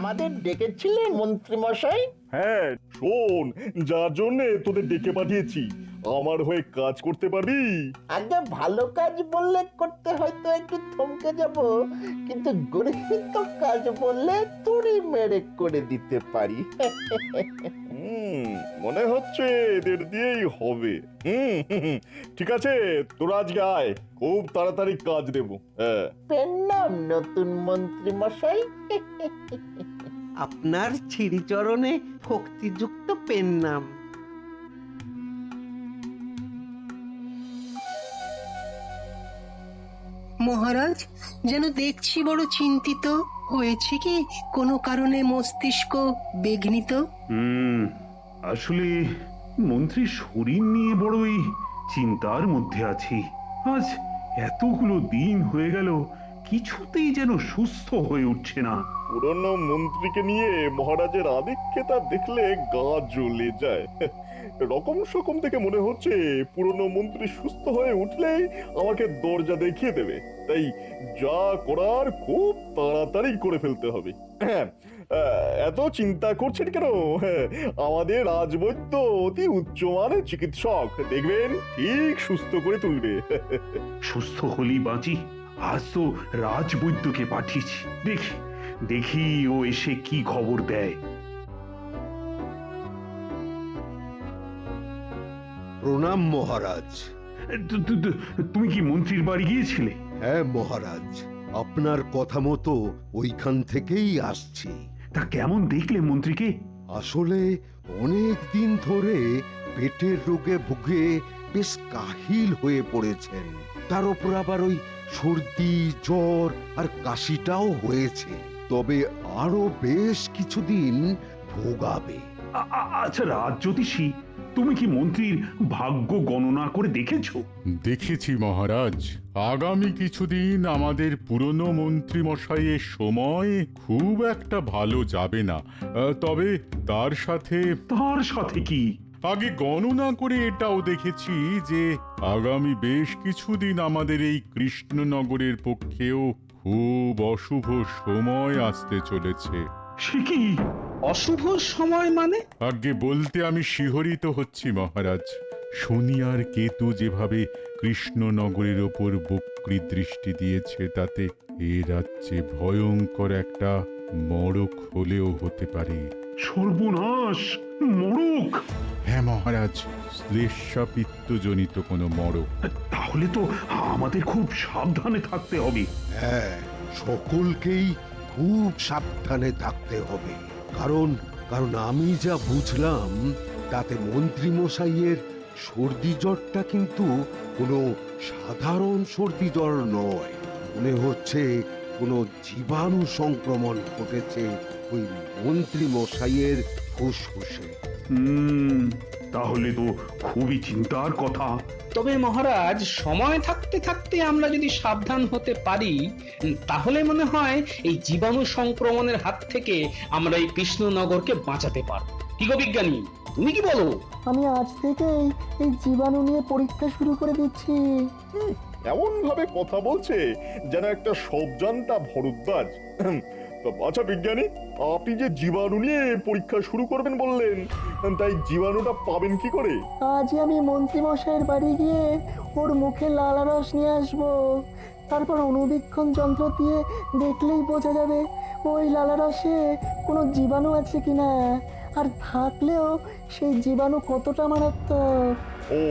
আমাদের ডেকেছিলেন মন্ত্রী মশাই? হ্যাঁ শোন, যার জন্যে তোদের ডেকে পাঠিয়েছি, আমার হয়ে কাজ করতে পারবি? আগে ভালো কাজ বললে করতে হয়তো একটু থমকে যাব, কিন্তু গরিব কাজ বললে তুড়ি মেরে করে দিতে পারি। মনে হচ্ছে এদের দিয়েই হবে। ঠিক আছে, তোরা আজকে আয়, খুব তাড়াতাড়ি কাজ দেবো। হ্যাঁ, পেন নাম নতুন মন্ত্রী মশাই। আপনার শ্রীচরণে ভক্তিযুক্ত পেন নাম। মহারাজ, যেন দেখছি বড় চিন্তিত। হয়েছে কি কোনো কারণে মস্তিষ্ক বিঘ্নিত? আসলে মন্ত্রীর শরীর নিয়ে বড়ই চিন্তার মধ্যে আছি। আজ এতগুলো দিন হয়ে গেল, কিছুতেই যেন সুস্থ হয়ে উঠছে না। পুরনো মন্ত্রীকে নিয়ে মহারাজের আদিক্ষেতা দেখলে গা জ্বলে যায়। রকম সকম থেকে মনে হচ্ছে পুরনো মন্ত্রী সুস্থ হয়ে উঠলেই আমাকে দরজা দেখিয়ে দেবে। তাই যা করার খুব তাড়াতাড়ি করে ফেলতে হবে। হ্যাঁ, এত চিন্তা করছেন কেন? হ্যাঁ, আমাদের রাজবৈদ্য অতি উচ্চমানের চিকিৎসক, দেখবেন ঠিক সুস্থ করে তুলবে। সুস্থ হলি বাঁচি। আজ তো রাজবৈদ্যকে পাঠিয়েছি, দেখি দেখি ও এসে কি খবর দেয়। প্রণাম মহারাজ। তুমি কি মন্ত্রীর বাড়ি গিয়েছিলে? হ্যাঁ মহারাজ, আপনার কথা মতো ওইখান থেকেই আসছি। তা কেমন দেখলে মন্ত্রীকে? আসলে অনেক দিন ধরে পেটের রোগে ভুগে বেশ কাহিল হয়ে পড়েছেন। তার উপর আবার ওই সর্দি, জ্বর আর কাশিটাও হয়েছে। তবে আরো বেশ কিছুদিন ভোগাবে। আচ্ছা রাজ জ্যোতিষী, তুমি কি মন্ত্রীর ভাগ্য গণনা করে দেখেছো? দেখেছি মহারাজ, আগামী কিছুদিন আমাদের পুরনো মন্ত্রী মশাইয়ের সময় খুব একটা ভালো যাবে না। তবে তার সাথে কি? আগে গণনা করে এটাও দেখেছি যে আগামী বেশ কিছুদিন আমাদের এই কৃষ্ণনগরের পক্ষেও খুব অশুভ সময় আসতে চলেছে। সে কি? অশুভ সময় মানে? আগে বলতে আমি শিহরিত হচ্ছি মহারাজ। শনি আর কেতু যেভাবে কৃষ্ণনগরের ওপর বক্রী দৃষ্টি দিয়েছে, তাতে এ রাজ্যে ভয়ঙ্কর একটা মড়ক হলেও হতে পারে। সর্বনাশ! মড়ক? হ্যাঁ মহারাজ, শ্লেষাপিত্তজনিত কোনো মড়ক। তাহলে তো আমাদের খুব সাবধানে থাকতে হবে। হ্যাঁ, সকলকেই খুব সাবধানে থাকতে হবে। কারণ কারণ আমি যা বুঝলাম তাতে মন্ত্রী মশাইয়ের সর্দি জ্বরটা কিন্তু কোনো সাধারণ সর্দি জ্বর নয়। মনে হচ্ছে কোনো জীবাণু সংক্রমণ ঘটেছে ওই মন্ত্রী মশাইয়ের ফুসফুসে। তাহলে তো খুবই চিন্তার কথা। তবে মহারাজ, সময় থাকতে থাকতে আমরা যদি সাবধান হতে পারি, তাহলে মনে হয় এই জীবাণু সংক্রমণের হাত থেকে আমরা এই কৃষ্ণনগরকে বাঁচাতে পারবো। কি গো বিজ্ঞানী, তুমি কি বলো? আমি আজ থেকেই এই জীবাণু নিয়ে পরীক্ষা শুরু করে দিচ্ছি। এমন ভাবে কথা বলছে যেন একটা সবজান্তা ভরদ্বাজ। আচ্ছা বিজ্ঞানী, আপনি যে জীবাণু নিয়ে পরীক্ষা শুরু করবেন বললেন, তাই জীবাণুটা পাবেন কি করে? আজই আমি মন্ত্রী মশাইয়ের বাড়ি গিয়ে ওর মুখে লালা রস নিয়ে আসবো। তারপর অনুবীক্ষণ যন্ত্র দিয়ে দেখলেই বোঝা যাবে ওই লালা রসে কোনো জীবাণু আছে কিনা, আর থাকলেও সেই জীবাণু কতটা মারাত্মক। ও,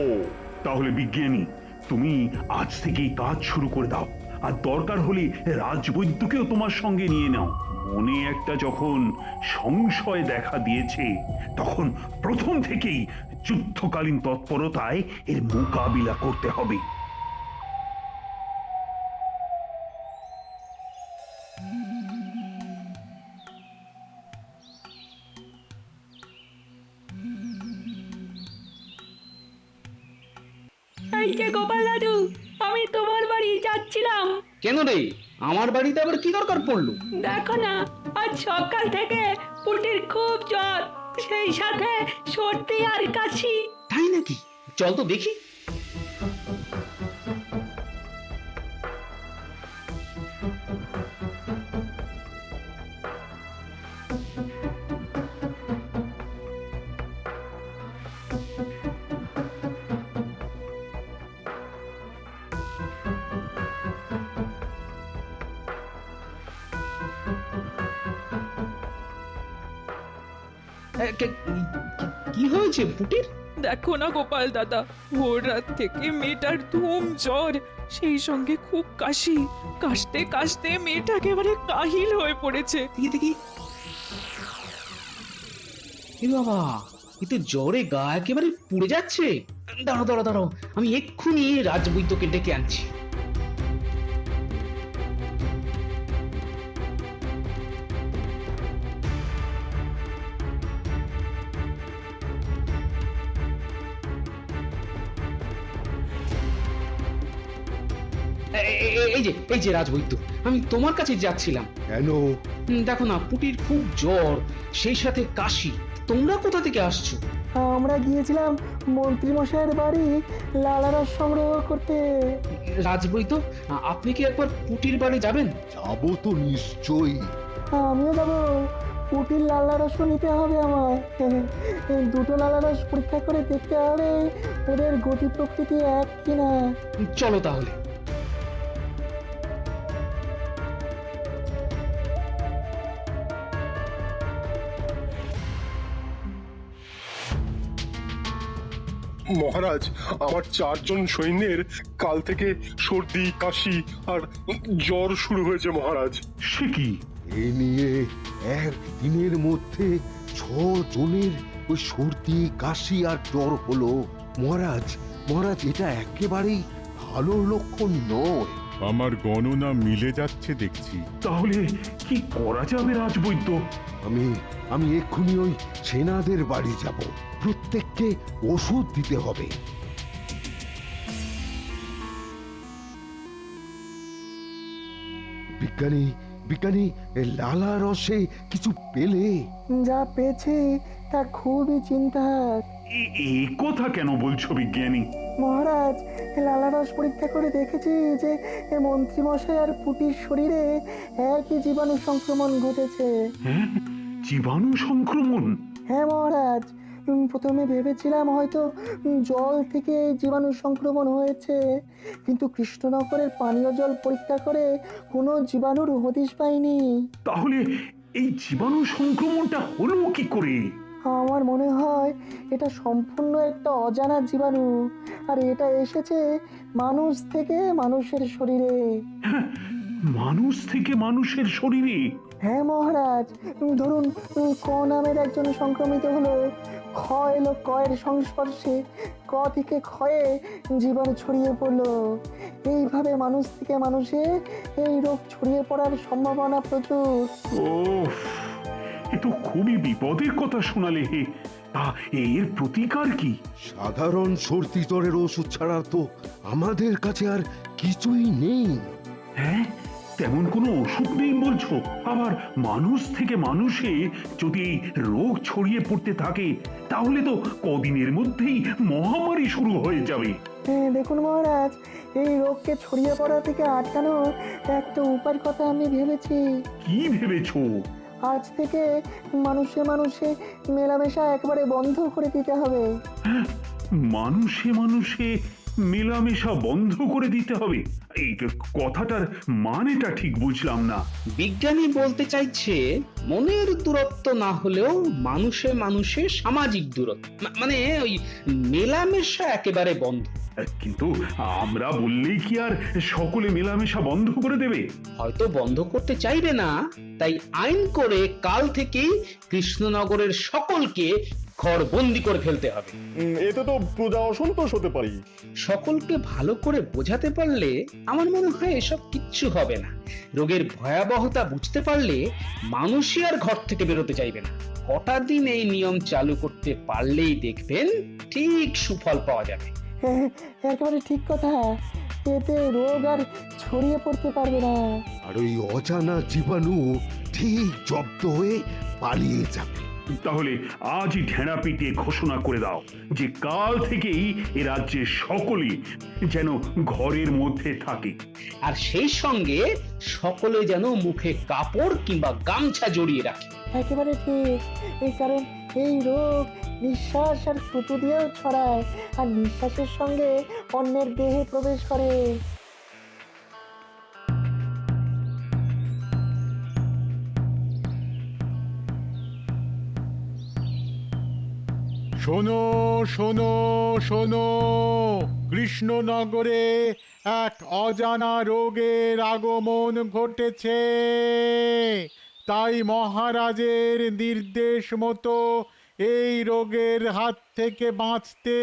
তাহলে বিজ্ঞানী, তুমি আজ থেকেই কাজ শুরু করে দাও। আর দরকার হলে রাজবৈদ্যকেও তোমার সঙ্গে নিয়ে নাও। মনে একটা যখন সংশয় দেখা দিয়েছে, তখন প্রথম থেকেই যুদ্ধকালীন তৎপরতায় এর মোকাবিলা করতে হবে। এই যে গোপাল দাদু, আমি তোমার বাড়ি যাচ্ছিলাম। কেন রে, আমার বাড়িতে আবার কি দরকার পড়লো? দেখো না, আজ সকাল থেকে পুটির খুব জ্বর, সেই সাথে সর্দি আর কাশি। তাই নাকি? চল তো দেখি। কি হয়েছে পুটির? দেখো না গোপাল দাদা, ভোর রাত থেকে মেয়েটার ধুম জ্বর, সেই সঙ্গে খুব কাশি। কাশতে কাশতে মেয়েটা একেবারে কাহিল হয়ে পড়েছে। দেখি দেখি, এ বাবা, এ তো জ্বরে গা একেবারে পুড়ে যাচ্ছে। দাঁড়াও দাঁড়াও দাঁড়াও, আমি এক্ষুনি রাজবৈদ্যকে ডেকে আনছি। এই যে রাজবৈদ্য, আমি তোমার কাছে যাচ্ছিলাম। কেন? দেখো না, পুটির খুব জ্বর, সেই সাথে কাশি। তোমরা কোথা থেকে আসছো? আমরা গিয়েছিলাম মন্ত্রী মশাইয়ের বাড়ি লালারস সংগ্রহ করতে। রাজবৈদ্য, আপনি কি একবার পুটির বাড়ি যাবেন? যাবো তো নিশ্চয়ই। আমিও যাবো, পুটির লালারসও নিতে হবে আমায়। দুটো লালারস পরীক্ষা করে দেখতে হবে ওদের গতি প্রকৃতি এক কিনা। চলো তাহলে। মহারাজ, আমার 4 জন সৈন্যের কাল থেকে সর্দি, কাশি আর জ্বর শুরু হয়েছে মহারাজ। সে কি? এ নিয়ে একদিনের মধ্যে 6 জনের ওই সর্দি, কাশি আর জ্বর হলো। মহারাজ, মহারাজ, এটা একেবারেই ভালো লক্ষণ নয়। আমার গণনা মিলে যাচ্ছে দেখছি। তাহলে কি করা যাবে রাজবৈদ্য? আমি এক্ষুনি ওই সেনাদের বাড়ি যাব, প্রত্যেককে ওষুধ দিতে হবে। বিজ্ঞানী, বিজ্ঞানী, লালা রসে কিছু পেলে? যা পেয়েছি তা খুবই চিন্তার। এ কথা কেন বলছো বিজ্ঞানী? মহারাজ, লালারস পরীক্ষা করে দেখেছি যে মন্ত্রী মশাই আর পুটির শরীরে একই জীবাণু সংক্রমণ ঘটেছে। হ্যাঁ, জীবাণু সংক্রমণ? হ্যাঁ মহারাজ, প্রথমে ভেবেছিলাম হয়তো জল থেকে জীবাণু সংক্রমণ হয়েছে, কিন্তু কৃষ্ণনগরের পানীয় জল পরীক্ষা করে কোনো জীবাণুর হদিশ পাইনি। তাহলে এই জীবাণু সংক্রমণটা হলো কি করে? আমার মনে হয় এটা সম্পূর্ণ একটা অজানা জীবাণু, আর এটা এসেছে মানুষ থেকে মানুষের শরীরে। হ্যাঁ, মানুষ থেকে মানুষের শরীরে? হ্যাঁ মহারাজ, ধরুন ক নামের একজন সংক্রমিত হলো, খ এলো কয়ের সংস্পর্শে, ক থেকে ক্ষয়ে জীবাণু ছড়িয়ে পড়লো। এইভাবে মানুষ থেকে মানুষে এই রোগ ছড়িয়ে পড়ার সম্ভাবনা প্রচুর। ওফ, এ তো খুবই বিপদের কথা শোনালে হে। তা এর প্রতিকার কি? সাধারণ সর্দি জ্বরের ওষুধ ছাড়া তো আমাদের কাছে আর কিছুই নেই। হ্যাঁ, তেমন কোনো ওষুধ নেই বলছো? আবার মানুষ থেকে মানুষে যদি রোগ ছড়িয়ে পড়তে থাকে, তাহলে তো কদিনের মধ্যেই মহামারী শুরু হয়ে যাবে। দেখুন মহারাজ, এই রোগকে ছড়িয়ে পড়া থেকে আটকানোর একটা উপায়ের কথা আমি ভেবেছি। কি ভেবেছো? আজ থেকে মানুষে মানুষে মেলামেশা একবারে বন্ধ করে দিতে হবে। হ্যাঁ, মানুষে মানুষে মেলামেশা বন্ধ করে দিতে হবে? এই কথাটার মানেটা ঠিক বুঝলাম না। বিজ্ঞানী বলতে চাইছে মনের দূরত্ব না হলেও মানুষে মানুষে সামাজিক দূরত্ব, মানে ওই মেলামেশা একেবারে বন্ধ। কিন্তু আমরা বললেই কি আর সকলে মেলামেশা বন্ধ করে দেবে? হয়তো বন্ধ করতে চাইবে না, তাই আইন করে কাল থেকেই কৃষ্ণনগরের সকলকে ঘর বন্দি করে ফেলতে হবে। এতে তো প্রজা অসন্তোষ হতে পারি। সকলকে ভালো করে বোঝাতে পারলে আমার মনে হয় এসব কিচ্ছু হবে না। রোগের ভয়াবহতা বুঝতে পারলে মানুষই আর ঘর থেকে বেরোতে চাইবে না। কটা দিন এই নিয়ম চালু করতে পারলেই দেখবেন ঠিক সুফল পাওয়া যাবে। একেবারে ঠিক কথা, এতে রোগ আর ছড়িয়ে পড়তে পারবে না। আর ওই অজানা জীবাণু ঠিক জব্দ হয়ে পালিয়ে যাবে। তাহলে আজই ঢেঁড়া পিটিয়ে ঘোষণা করে দাও যে কাল থেকেই এ রাজ্যে সকলেই যেন ঘরের মধ্যে থাকে, আর সেই সঙ্গে সকলে যেন মুখে কাপড় কিংবা গামছা জড়িয়ে রাখে। একেবারে ঠিক, এই কারণ এই রোগ নিঃশ্বাস আর থুতু দিয়েও ছড়ায়, আর নিঃশ্বাসের সঙ্গে অন্যের দেহে প্রবেশ করে। শোনো শোনো শোনো, কৃষ্ণনগরে এক অজানা রোগের আগমন ঘটেছে। তাই মহারাজের নির্দেশ মতো এই রোগের হাত থেকে বাঁচতে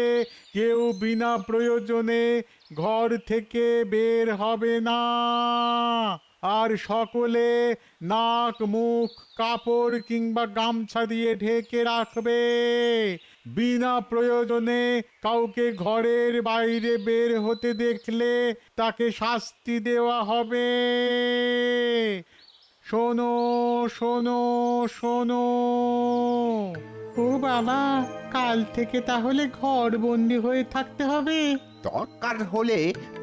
কেউ বিনা প্রয়োজনে ঘর থেকে বের হবে না, আর সকলে নাক মুখ কাপড় কিংবা গামছা দিয়ে ঢেকে রাখবে। বিনা প্রয়োজনে কাউকে ঘরের বাইরে বের হতে দেখলে তাকে শাস্তি দেওয়া হবে। শোনো শোনো শোনো। ও বাবা, কাল থেকে তাহলে ঘর বন্দি হয়ে থাকতে হবে? দরকার হলে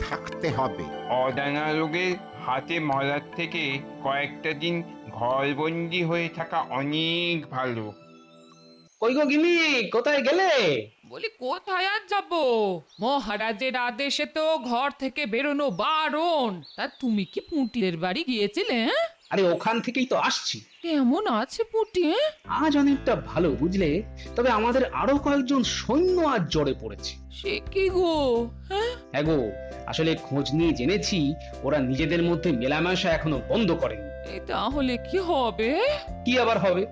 থাকতে হবে। অজানা রোগের হাতে মরার থেকে কয়েকটা দিন ঘরবন্দি হয়ে থাকা অনেক ভালো। কই গো গিন্নি, কোথায় গেলে? বলি কোথায় আর যাব, মহারাজের আদেশে তো ঘর থেকে বেরোনো বারণ। তা তুমি কি পুঁটির বাড়ি গিয়েছিলে? হ্যাঁ? আরে ওখান থেকেই তো আসছি। কেমন আছে পুঁটি? আজ অনেকটা ভালো বুঝলে, তবে আমাদের আরো কয়েকজন সৈন্য আজ জ্বরে পড়েছে। সে কি গো? হ্যাঁ হ্যাঁ গো, আসলে খোঁজ নিয়ে জেনেছি ওরা নিজেদের মধ্যে মেলামেশা এখনো বন্ধ করেনি। তাহলে কি হবে? কি আবার হবে,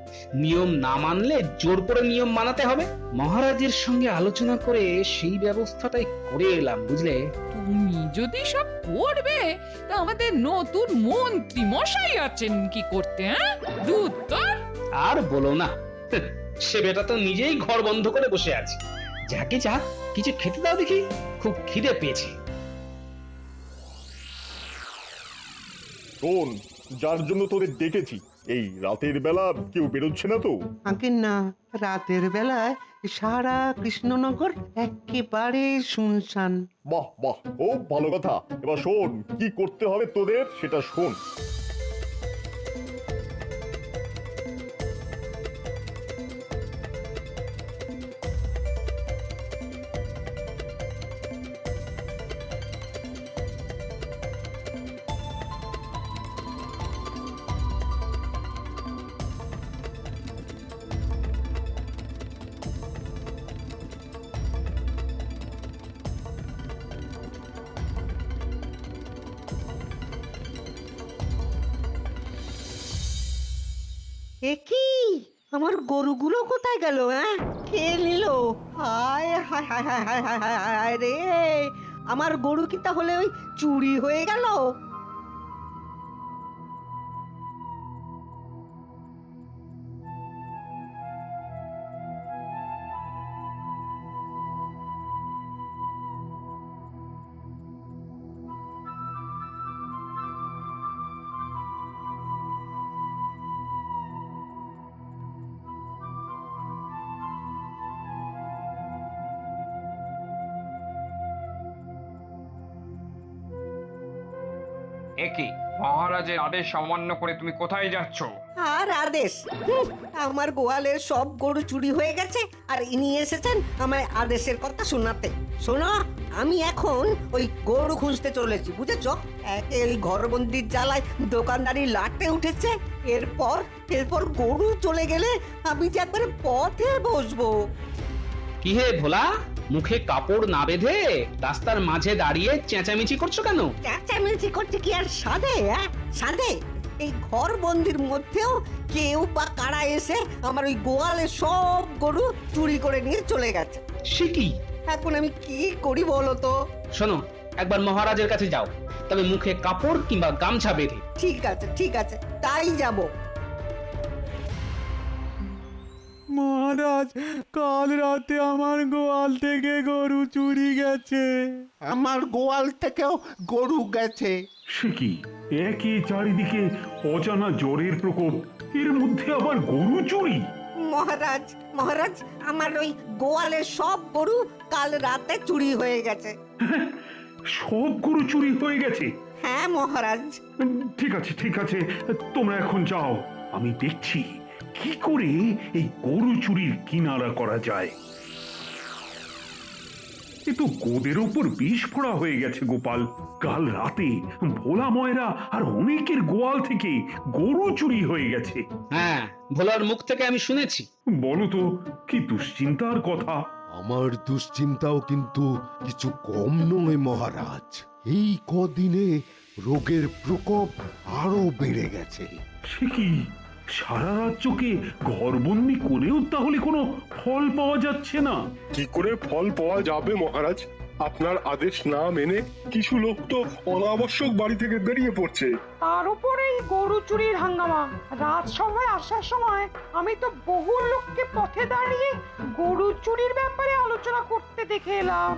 নিয়ম না মানলে জোর করে নিয়ম মানাতে হবে। মহারাজের সঙ্গে আলোচনা করে সেই ব্যবস্থাটাই করে এলাম বুঝলে। তুমি যদি সব করবে, তা আমাদের নতুন মন্ত্রী মশাই আছেন কি করতে? হ্যাঁ দুধ তোর। আর বলো না, সে বেটা তো নিজেই ঘর বন্ধ করে বসে আছে। যাকে যা কিছু খেতে দাও দেখি, খুব খিদে পেয়েছে। শোন, যার জন্য তোদের ডেকেছি, এই রাতের বেলা কেউ বেরোচ্ছে না তো? আগে না, রাতের বেলায় সারা কৃষ্ণনগর একেবারে শুনশান। বাহ বাহ, ও ভালো কথা। এবার শোন, কি করতে হবে তোদের সেটা শোন। এ কি, আমার গরুগুলো কোথায় গেল? হ্যাঁ, কে নিল? হায় হায় হায় হায় হায় হায় হায় হায় রে, আমার গরু কি তাহলে ওই চুরি হয়ে গেল? একি মহারাজের আদেশ অমান্য করে তুমি কোথায় যাচ্ছ? আর আদেশ? আমার গোয়ালের সব গরু চুরি হয়ে গেছে, আর ইনি এসেছেন আমায় আদেশের কথা শোনাতে। শোনো, আমি এখন ওই গরু খুঁজতে চলেছি, বুঝেছ? একে ওই ঘরবন্দির জ্বালায় দোকানদারি লাটে উঠেছে। এরপর গরু চলে গেলে আমি যে একবারে পথে বসবো। কি হে ভোলা, মুখে কাপড় না বেঁধে রাস্তার মাঝে দাঁড়িয়ে চেঁচামেচি করছো কেন? চেঁচামেচি করছে কি আর সাধে? সাধে? এই ঘর বন্দির মধ্যেও কেউ বা কারা এসে আমার ওই গোয়ালে সব গরু চুরি করে নিয়ে চলে গেছে। সে কি? এখন আমি কি করি বলো তো? শোনো, একবার মহারাজের কাছে যাও, তবে মুখে কাপড় কিংবা গামছা বেঁধে। ঠিক আছে, তাই যাব। মহারাজ, কাল রাতে আমার গোয়াল থেকে গরু চুরি গেছে। আমার গোয়াল থেকেও গরু গেছে। সে কি, একই চারিদিকে অজানা জ্বরের প্রকোপ, এর মধ্যে আবার গরু চুরি? মহারাজ, আমার ওই গোয়ালের সব গরু কাল রাতে চুরি হয়ে গেছে। সব গরু চুরি হয়ে গেছে? হ্যাঁ মহারাজ। ঠিক আছে, তোমরা এখন যাও, আমি দেখছি কি করে এই গরু চুরির কিনারা করা যায়। এ তো গোদের ওপর বিষ ফোড়া হয়ে গেছে গোপাল। কাল রাতে ভোলা ময়রা আর অনেকের গোয়াল থেকে গরু চুরি হয়ে গেছে। হ্যাঁ, ভোলার মুখ থেকে আমি শুনেছি। বলো তো কি দুশ্চিন্তার কথা। আমার দুশ্চিন্তাও কিন্তু কিছু কম নয় মহারাজ। এই কদিনে রোগের প্রকোপ আরো বেড়ে গেছে। সে কি, সারা রাজ্যকে ঘরবন্দি করেও তাহলে কোনো ফল পাওয়া যাচ্ছে না? কি করে ফল পাওয়া যাবে মহারাজ? আপনার আদেশ না মেনে কিছু লোক তো অনাবশ্যক বাড়ি থেকে বেরিয়ে পড়ছে। তার উপরে এই গরু চুরির হাঙ্গামা। রাজসভায় আসার সময় আমি তো বহু লোককে পথে দাঁড়িয়ে গরু চুরির ব্যাপারে আলোচনা করতে দেখে এলাম।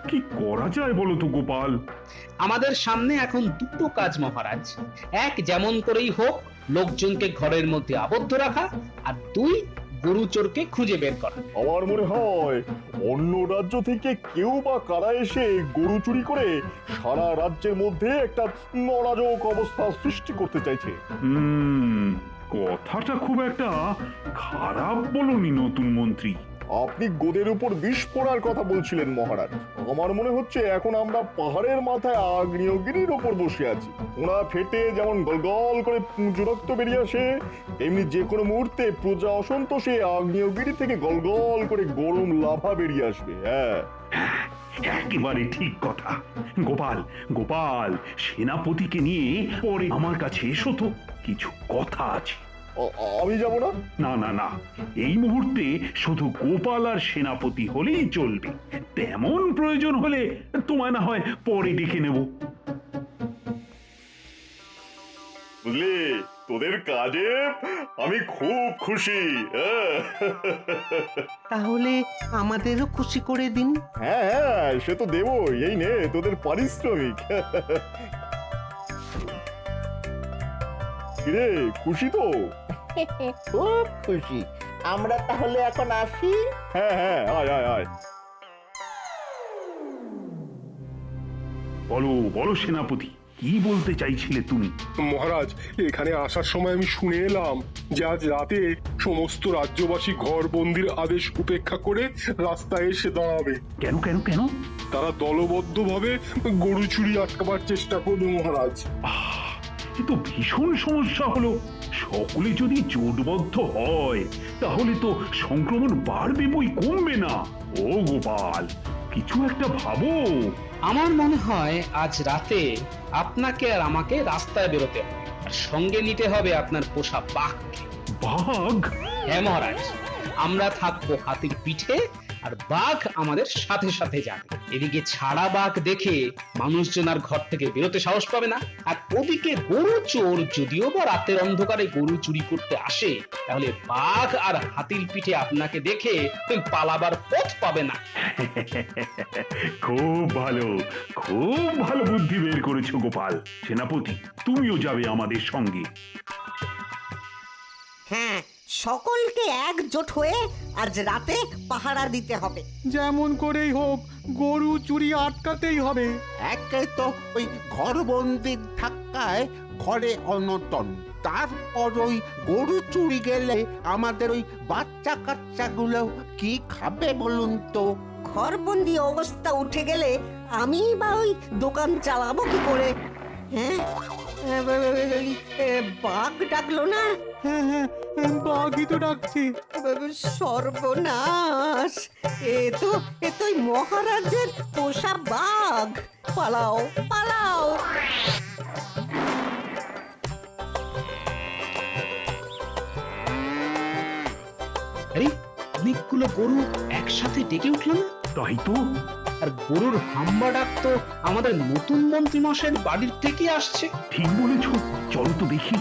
কি করা যায় বলো তো গোপাল? আমাদের সামনে এখন দুটো কাজ মহারাজ। এক, যেমন করেই হোক লোকজনকে ঘরের মধ্যে আবদ্ধ রাখা, আর দুই, গরু চোরকে খুঁজে বের করা। আমার মনে হয় অন্য রাজ্য থেকে কেউ বা কারা এসে গরু চুরি করে সারা রাজ্যের মধ্যে একটা নরাজক অবস্থা সৃষ্টি করতে চাইছে। কথাটা খুব একটা খারাপ বলনি নতুন মন্ত্রী। আপনি গোদের উপর বিষ পড়ার কথা বলছিলেন মহারাজ। আমার মনে হচ্ছে এখন আমরা পাহাড়ের মাথায় আগ্নেয়গিরির ওপর বসে আছি। ওনা ফেটে যেমন গলগল করে রক্ত বেরিয়ে আসে, তেমনি যে কোনো মুহূর্তে প্রজা অসন্তোষে আগ্নেয়গিরি থেকে গলগল করে গরম লাভা বেরিয়ে আসবে। হ্যাঁ, একেবারে ঠিক কথা। গোপাল গোপাল, সেনাপতিকে নিয়ে পরে আমার কাছে এসো তো, কিছু কথা আছে। আমি যাব না? না না না, এই মুহূর্তে শুধু গোপাল আর সেনাপতি হলেই চলবে। তেমন প্রয়োজন হলে তোমায় না হয় পরে ডেকে নেব। বুঝলি, তোদের কাজে আমি খুব খুশি। তাহলে আমাদেরও খুশি করে দিন। হ্যাঁ হ্যাঁ, সে তো দেবো। এই নে তোদের পারিশ্রমিক। কিরে, খুশি তো? খুব খুশি। আমরা তাহলে এখন আসি। হ্যাঁ হ্যাঁ, আয় আয় আয়। বলো বলো সেনাপতি, কি বলতে চাইছিলে তুমি? মহারাজ, এখানে আসার সময় আমি শুনে এলাম যে আজ রাতে সমস্ত রাজ্যবাসী ঘরবন্দির আদেশ উপেক্ষা করে রাস্তায় এসে দাঁড়াবে। কেন কেন কেন? তারা দলবদ্ধভাবে গরু চুরি আটকাবার চেষ্টা করবে মহারাজ। এ তো ভীষণ সমস্যা হলো। সকলে যদি জোটবদ্ধ হয় তাহলে তো সংক্রমণ বাড়বে বই কমবে না। ও গোপাল, কিছু একটা ভাবো। আমার মনে হয় আজ রাতে আপনাকে আর আমাকে রাস্তায় বেরোতে হবে, আর সঙ্গে নিতে হবে আপনার পোষা বাঘকে। বাঘ? হ্যাঁ মহারাজ, আমরা থাকবো হাতির পিঠে আর বাঘ আমাদের সাথে সাথে যাবে। এদিকে ছাড়া বাঘ দেখে মানুষজন আর ঘর থেকে বেরোতে সাহস পাবে না, আর ওদিকে গরু চোর যদিও বা রাতের অন্ধকারে গরু চুরি করতে আসে, তাহলে বাঘ আর হাতির পিঠে আপনাকে দেখে পালাবার পথ পাবে না। খুব ভালো, খুব ভালো বুদ্ধি বের করেছো গোপাল। সেনাপতি, তুমিও যাবে আমাদের সঙ্গে। হ্যাঁ, সকলকে একজোট হয়ে আজ রাতে পাহারা দিতে হবে। যেমন করেই হোক গরু চুরি আটকাতেই হবে। একে তো ওই ঘরবন্দির ধাক্কায় ঘরে অনটন, তারপর ওই গরু চুরি গেলে আমাদের ওই বাচ্চা কাচ্চাগুলো কি খাবে বলুন তো? ঘরবন্দি অবস্থা উঠে গেলে আমি বা ওই দোকান চালাবো কি করে? হ্যাঁ, বাঘ ডাকলো না? হ্যাঁ হ্যাঁ, বাঘই তো ডাকছে। সর্বনাশ, এ তো মহারাজের পোষা বাঘ। পালাও পালাও। আরে, অনেকগুলো গরু একসাথে ডেকে উঠলো না? তাই তো। আর গরুর হাম্বা ডাক তো আমাদের নতুন মন্ত্রী মশাইয়ের বাড়ির থেকে আসছে। ঠিক বলেছ, চলো তো দেখি।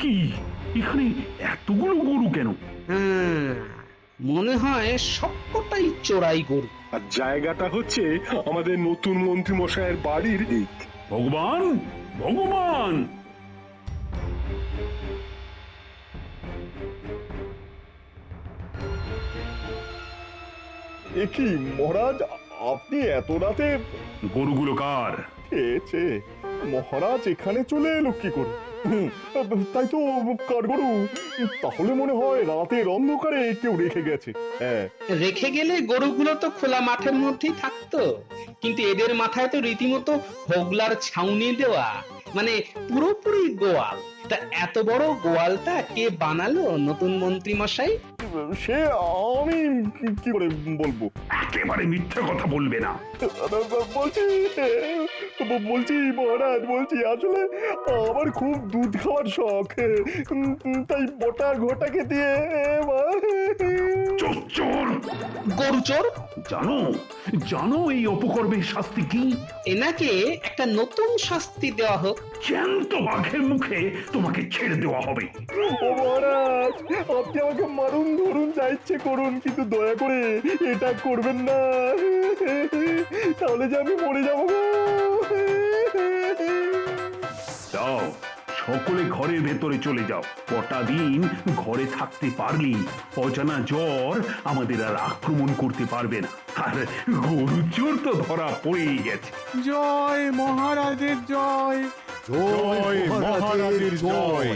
কি, এখানে এতগুলো গরু কেন? মনে হয় সবকটাই চোরাই গরু। আর জায়গাটা হচ্ছে আমাদের নতুন মন্ত্রী মশাইয়ের বাড়ির দিক। ভগবান ভগবান, এ কি মহারাজ, আপনি এত রাতে? গরুগুলো কার? খেয়েছে। মহারাজ এখানে চলে এলো কি করে? তাই তো কাঠগড়ু, তাহলে মনে হয় রাতের অন্ধকারে কেউ রেখে গেছে। হ্যাঁ, রেখে গেলে গরুগুলো তো খোলা মাঠের মধ্যেই থাকতো, কিন্তু এদের মাথায় তো রীতিমতো হোগলার ছাউনি দেওয়া, মানে পুরোপুরি গোয়াল। তা এত বড় গোয়ালটা কে বানালো নতুন মন্ত্রী মশাই? সে আমি কি করে বলবো? একেবারে মিথ্যে কথা বলবে না। বলছি মহারাজ, বলছি আসলে আমার খুব দুধ খাওয়ার শখ, তাই বটা ঘটাকে দিয়ে চোর, গরু চোর। জানো জানো এই অপকর্মের শাস্তি কি? এনাকে একটা নতুন শাস্তি দেওয়া হোক। জ্যান্ত বাঘের মুখে তোমাকে ছেড়ে দেওয়া হবে। ও মহারাজ, আপনি আমাকে মারুন, ধরুন, যা ইচ্ছে করুন, কিন্তু দয়া করে এটা করবেন না, তাহলে যে আমি মরে যাবো গো। যাও, সকলে ঘরের ভেতরে চলে যাও। কটা দিন ঘরে থাকতে পারলি অজানা জ্বর আমাদের আর আক্রমণ করতে পারবে না। আর গরু চোর তো ধরা পড়েই গেছে। জয় মহারাজের জয়। জয় মহারাজের জয়।